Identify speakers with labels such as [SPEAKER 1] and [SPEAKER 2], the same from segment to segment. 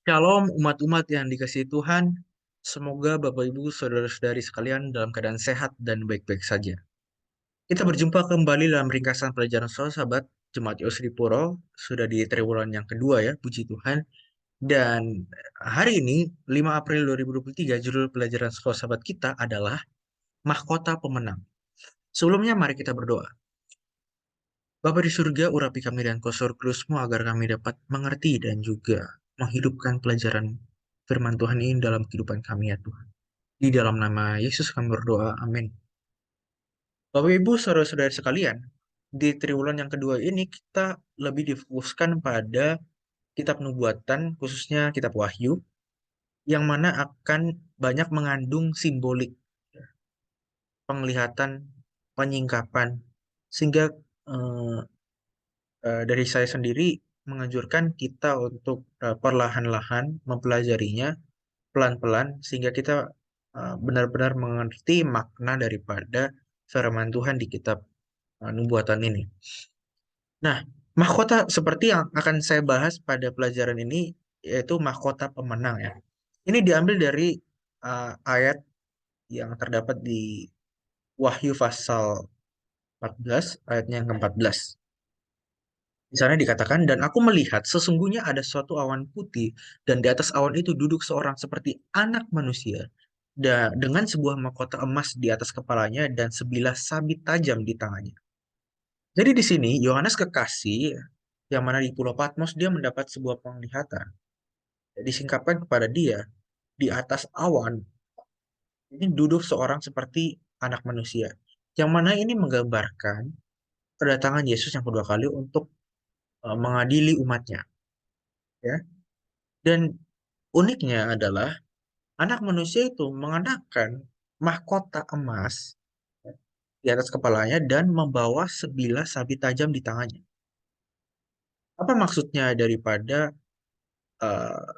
[SPEAKER 1] Shalom umat-umat yang dikasihi Tuhan. Semoga Bapak Ibu saudara-saudari sekalian dalam keadaan sehat dan baik-baik saja. Kita berjumpa kembali dalam ringkasan pelajaran sahabat Jemaat Yosri Puro. Sudah di triwulan yang kedua ya, puji Tuhan. Dan hari ini 5 April 2023 judul pelajaran sahabat kita adalah Mahkota Pemenang. Sebelumnya mari kita berdoa. Bapa di surga, urapi kami dan kosor krusmu agar kami dapat mengerti dan juga menghidupkan pelajaran firman Tuhan ini dalam kehidupan kami ya Tuhan. Di dalam nama Yesus kami berdoa, amin. Bapak Ibu, saudara-saudara sekalian, di triwulan yang kedua ini kita lebih difokuskan pada kitab nubuatan, khususnya kitab Wahyu, yang mana akan banyak mengandung simbolik, penglihatan, penyingkapan, sehingga eh, dari saya sendiri menganjurkan kita untuk perlahan-lahan mempelajarinya pelan-pelan, sehingga kita benar-benar mengerti makna daripada firman Tuhan di kitab nubuatan ini. Nah, mahkota seperti yang akan saya bahas pada pelajaran ini yaitu mahkota pemenang ya. Ini diambil dari ayat yang terdapat di Wahyu pasal 14 ayatnya yang ke-14. Di sana dikatakan, dan aku melihat sesungguhnya ada suatu awan putih dan di atas awan itu duduk seorang seperti anak manusia dengan sebuah mahkota emas di atas kepalanya dan sebilah sabit tajam di tangannya. Jadi di sini Yohanes kekasih yang mana di Pulau Patmos dia mendapat sebuah penglihatan. Disingkapkan kepada dia di atas awan ini duduk seorang seperti anak manusia. Yang mana ini menggambarkan kedatangan Yesus yang kedua kali untuk mengadili umatnya, ya. Dan uniknya adalah anak manusia itu mengenakan mahkota emas di atas kepalanya dan membawa sebilah sabit tajam di tangannya. Apa maksudnya daripada eh,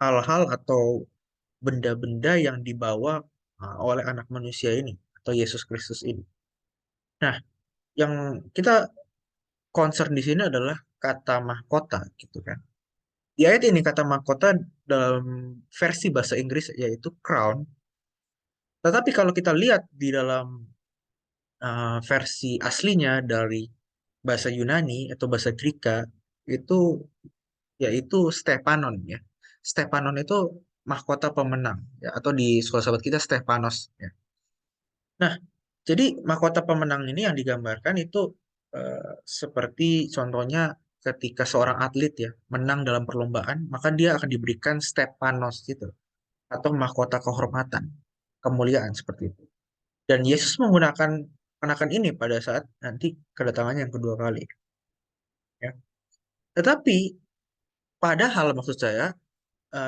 [SPEAKER 1] hal-hal atau benda-benda yang dibawa oleh anak manusia ini atau Yesus Kristus ini? Nah, yang kita concern di sini adalah kata mahkota gitu kan. Di ayat ini kata mahkota dalam versi bahasa Inggris yaitu crown. Tetapi kalau kita lihat di dalam versi aslinya dari bahasa Yunani atau bahasa Greka itu yaitu Stepanon ya. Stepanon itu mahkota pemenang ya, atau di sekolah sahabat kita Stepanos ya. Nah, jadi mahkota pemenang ini yang digambarkan itu seperti contohnya ketika seorang atlet ya menang dalam perlombaan, maka dia akan diberikan Stepanos gitu atau mahkota kehormatan, kemuliaan seperti itu. Dan Yesus menggunakan kenakan ini pada saat nanti kedatangannya yang kedua kali ya. Tetapi padahal maksud saya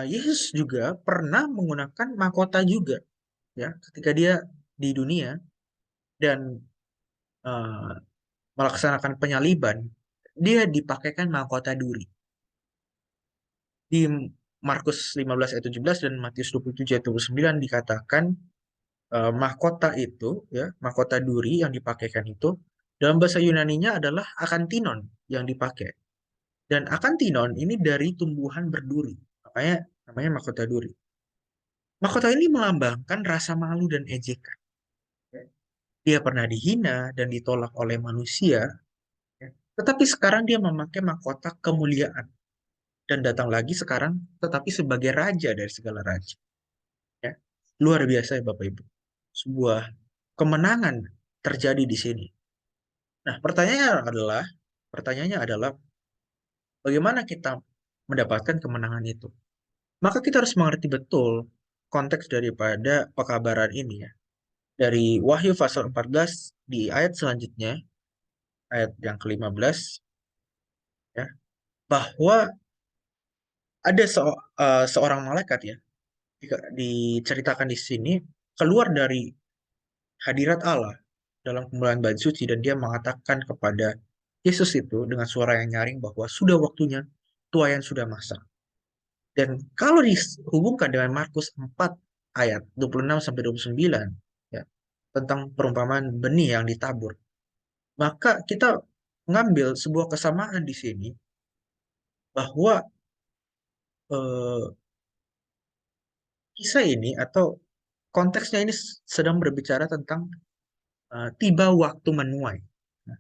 [SPEAKER 1] Yesus juga pernah menggunakan mahkota juga ya ketika dia di dunia dan eh, melaksanakan penyaliban, dia dipakaikan mahkota duri. Di Markus 15 ayat 17 dan Matius 27 ayat 29 dikatakan mahkota itu ya, mahkota duri yang dipakaikan itu dalam bahasa Yunaninya adalah akantinon yang dipakai. Dan akantinon ini dari tumbuhan berduri. Makanya namanya mahkota duri. Mahkota ini melambangkan rasa malu dan ejekan. Dia pernah dihina dan ditolak oleh manusia, ya. Tetapi sekarang dia memakai mahkota kemuliaan dan datang lagi sekarang tetapi sebagai raja dari segala raja. Ya. Luar biasa ya Bapak Ibu. Sebuah kemenangan terjadi di sini. Nah, pertanyaannya adalah bagaimana kita mendapatkan kemenangan itu? Maka kita harus mengerti betul konteks daripada pekabaran ini ya. Dari Wahyu pasal 14 di ayat selanjutnya, ayat yang ke-15 ya, bahwa ada seorang malaikat ya diceritakan di sini keluar dari hadirat Allah dalam kemuliaan bait suci dan dia mengatakan kepada Yesus itu dengan suara yang nyaring bahwa sudah waktunya tuaian sudah masak. Dan kalau dihubungkan dengan Markus 4 ayat 26 sampai 29 ya, tentang perumpamaan benih yang ditabur, maka kita mengambil sebuah kesamaan di sini bahwa eh, kisah ini atau konteksnya ini sedang berbicara tentang tiba waktu menuai. Nah,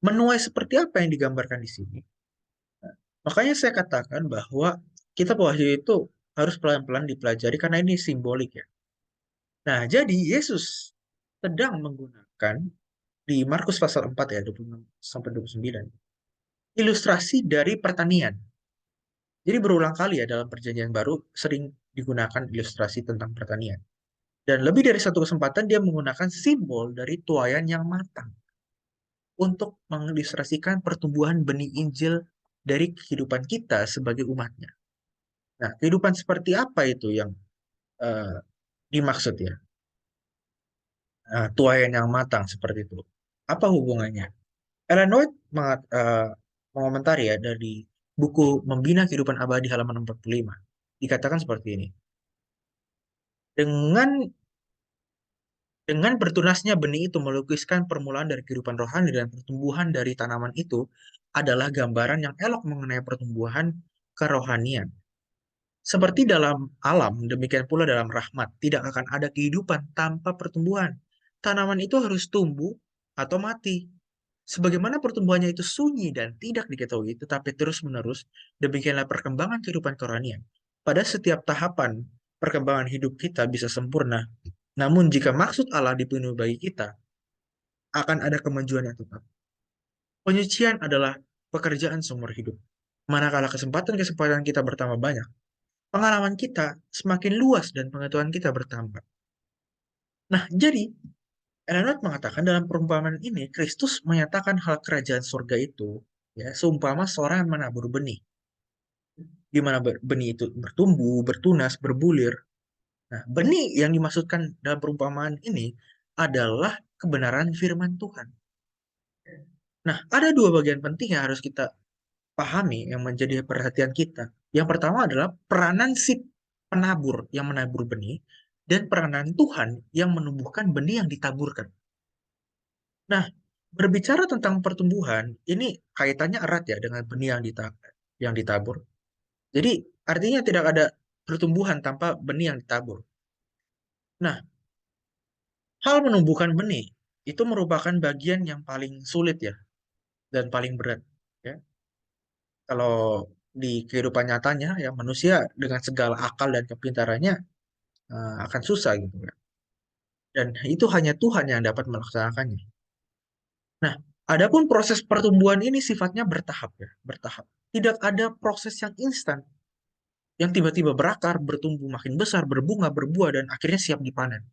[SPEAKER 1] menuai seperti apa yang digambarkan di sini? Makanya saya katakan bahwa kitab Wahyu itu harus pelan-pelan dipelajari karena ini simbolik ya. Nah, jadi Yesus sedang menggunakan di Markus pasal 4 ya 26 sampai 29 ilustrasi dari pertanian. Jadi berulang kali ya dalam perjanjian baru sering digunakan ilustrasi tentang pertanian. Dan lebih dari satu kesempatan dia menggunakan simbol dari tuaian yang matang untuk mengilustrasikan pertumbuhan benih Injil dari kehidupan kita sebagai umatnya. Nah, kehidupan seperti apa itu yang eh, dimaksud ya? Tuaian yang matang seperti itu. Apa hubungannya? Ellen White mengomentari ya dari buku Membina Kehidupan Abadi halaman 45. Dikatakan seperti ini. Dengan dengan bertunasnya benih itu melukiskan permulaan dari kehidupan rohani dan pertumbuhan dari tanaman itu adalah gambaran yang elok mengenai pertumbuhan kerohanian. Seperti dalam alam, demikian pula dalam rahmat, tidak akan ada kehidupan tanpa pertumbuhan. Tanaman itu harus tumbuh atau mati. Sebagaimana pertumbuhannya itu sunyi dan tidak diketahui, tetapi terus-menerus, demikianlah perkembangan kehidupan kerohanian. Pada setiap tahapan perkembangan hidup kita bisa sempurna, namun jika maksud Allah dipenuhi bagi kita, akan ada kemajuan yang tetap. Penyucian adalah pekerjaan seumur hidup. Manakala kesempatan-kesempatan kita bertambah banyak, pengalaman kita semakin luas dan pengetahuan kita bertambah. Nah, jadi Ellen White mengatakan dalam perumpamaan ini, Kristus menyatakan hal kerajaan surga itu ya seumpama seorang yang menabur benih, di mana benih itu bertumbuh, bertunas, berbulir. Nah, benih yang dimaksudkan dalam perumpamaan ini adalah kebenaran firman Tuhan. Nah, ada dua bagian penting yang harus kita pahami yang menjadi perhatian kita. Yang pertama adalah peranan si penabur yang menabur benih dan peranan Tuhan yang menumbuhkan benih yang ditaburkan. Nah, berbicara tentang pertumbuhan, ini kaitannya erat ya dengan benih yang ditabur. Jadi, artinya tidak ada pertumbuhan tanpa benih yang ditabur. Nah, hal menumbuhkan benih itu merupakan bagian yang paling sulit ya dan paling berat. Ya, kalau di kehidupan nyatanya ya manusia dengan segala akal dan kepintarannya akan susah gitu ya. Dan itu hanya Tuhan yang dapat melaksanakannya. Nah, adapun proses pertumbuhan ini sifatnya bertahap ya, bertahap. Tidak ada proses yang instan, yang tiba-tiba berakar, bertumbuh makin besar, berbunga, berbuah, dan akhirnya siap dipanen.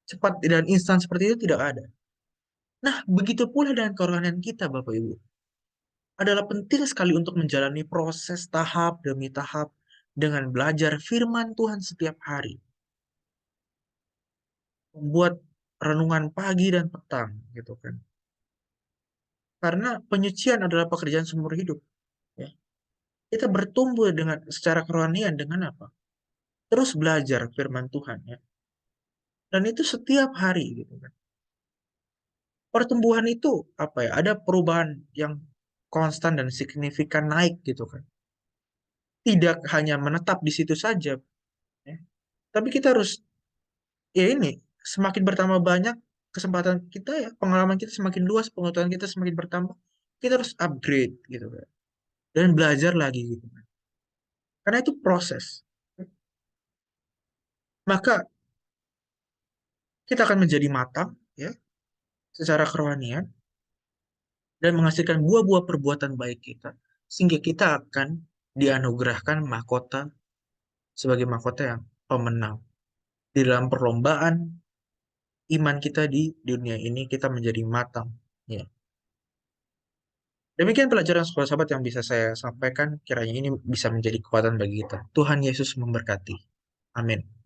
[SPEAKER 1] Cepat dan instan seperti itu tidak ada. Nah, begitu pula dengan kerohanian kita, Bapak Ibu. Adalah penting sekali untuk menjalani proses tahap demi tahap dengan belajar firman Tuhan setiap hari. Membuat renungan pagi dan petang, gitu kan. Karena penyucian adalah pekerjaan seumur hidup. Ya. Kita bertumbuh dengan secara kerohanian dengan apa? Terus belajar firman Tuhan ya. Dan itu setiap hari gitu kan. Pertumbuhan itu apa ya? Ada perubahan yang konstan dan signifikan naik gitu kan. Tidak hanya menetap di situ saja ya. Tapi kita harus ya ini semakin bertambah banyak kesempatan kita ya, pengalaman kita semakin luas, pengetahuan kita semakin bertambah. Kita harus upgrade gitu kan. Dan belajar lagi gitu kan. Karena itu proses. Maka kita akan menjadi matang ya secara kerohanian dan menghasilkan buah-buah perbuatan baik kita, sehingga kita akan dianugerahkan mahkota sebagai mahkota yang pemenang. Di dalam perlombaan iman kita di dunia ini, kita menjadi matang. Ya. Demikian pelajaran sekolah sahabat yang bisa saya sampaikan, kiranya ini bisa menjadi kekuatan bagi kita. Tuhan Yesus memberkati. Amin.